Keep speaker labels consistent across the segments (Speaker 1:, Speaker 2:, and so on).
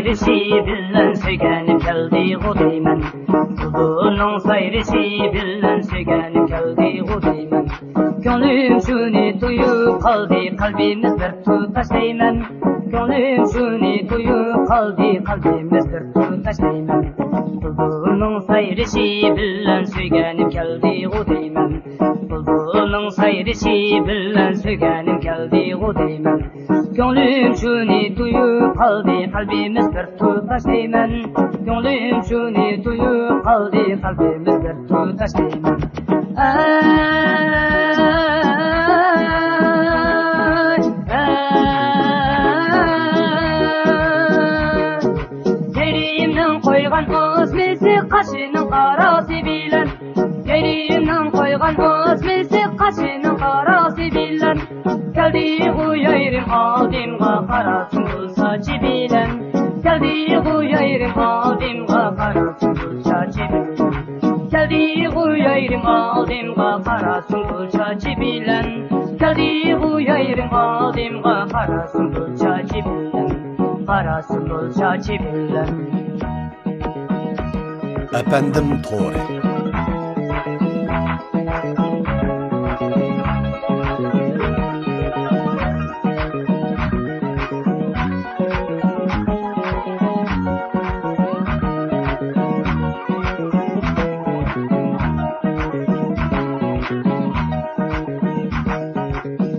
Speaker 1: sayrışı bilen söygenip geldi gudeymen. Bulunun sayrışı bilen söygenip geldi gudeymen. Gönlüm şunu duyup kaldı, kalbimiz bir tutaşlayman. Gönlüm şunu duyup kaldı, kalbimiz bir tutaşlayman. Bulunun sayrışı bilen söygenip geldi gudeymen. Bulunun sayrışı bilen söygenip geldi gudeymen. Gönlüm şunu duyup kaldı, kalbimiz bir tutaşlayman. Gönlüm şunu duyup kaldı, kalbimiz bir tutaşlayman. Yerimden koygan özmesi kaşının karası bilen. Yerimden koygan özmesi kaşının karası bilen. Geldi bu yerim aldımga karasın bu saçı bilen. Geldi bu yerim aldımga karasın bu saçı bilen. Geldi bu yerim aldımga karasın bu saçı bilen. Geldi bu yerim aldımga karasın bu saçı bilen. Karasın bu saçı bilen.
Speaker 2: Efendim Tore.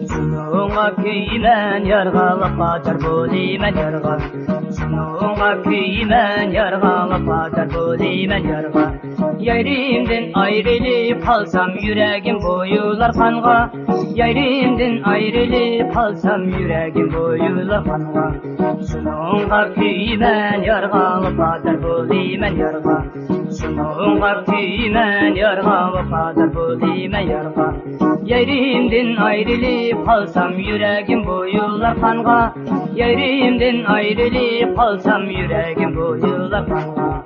Speaker 1: Şununla kıymen yargalıp kadar bulimen yarga. Şununla kıymen yargalıp kadar bulimen yarga. Yerimden ayrılıp kalsam yüreğim boyular kanga. Yerimden ayrılıp kalsam yüreğim boyular kanga. Şununla kıymen yargalıp kadar bulimen yarga. Şununla kıymen yargalıp kadar bulimen yarga. Yerimden ayrılıp kalsam yüreğim boyular kanga. Yerimden ayrılıp kalsam yüreğim boyular kanga.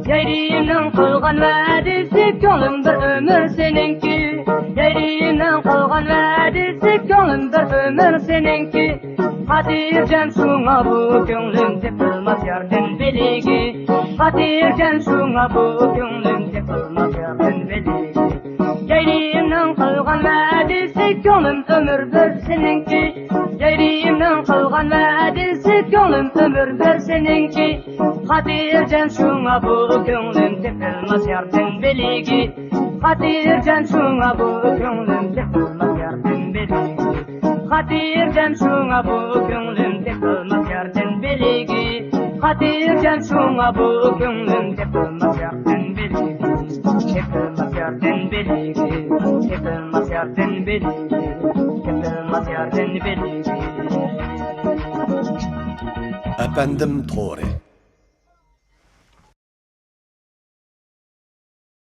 Speaker 1: Yerimden kılgan vadisi gönlüm bir ömür seninki. Yerimden kılgan vadisi gönlüm bir ömür seninki. Hatircem şuna bu gönlüm tıkılmaz yardım beligi. Hatircem şuna bu gönlüm tıkılmaz yardım beligi. Yerimden kılgan vadisi gönlüm ömür bir seninki. Yerimden kılgan vadisi gönlüm ömür bir seninki. Hatircem şuna bu gönlüm tıkılmaz yardım beligi. Hatircem şuna bu gönlüm tıkılmaz yardım beligi. Hatircem şuna bu gönlüm tıkılmaz yardım beligi. Hatircem şuna bu gönlüm tıkılmaz yardım beligi. Tıkılmaz yardım beligi. Tıkılmaz yardım beligi. Tıkılmaz yardım beligi.
Speaker 2: Efendim Tore.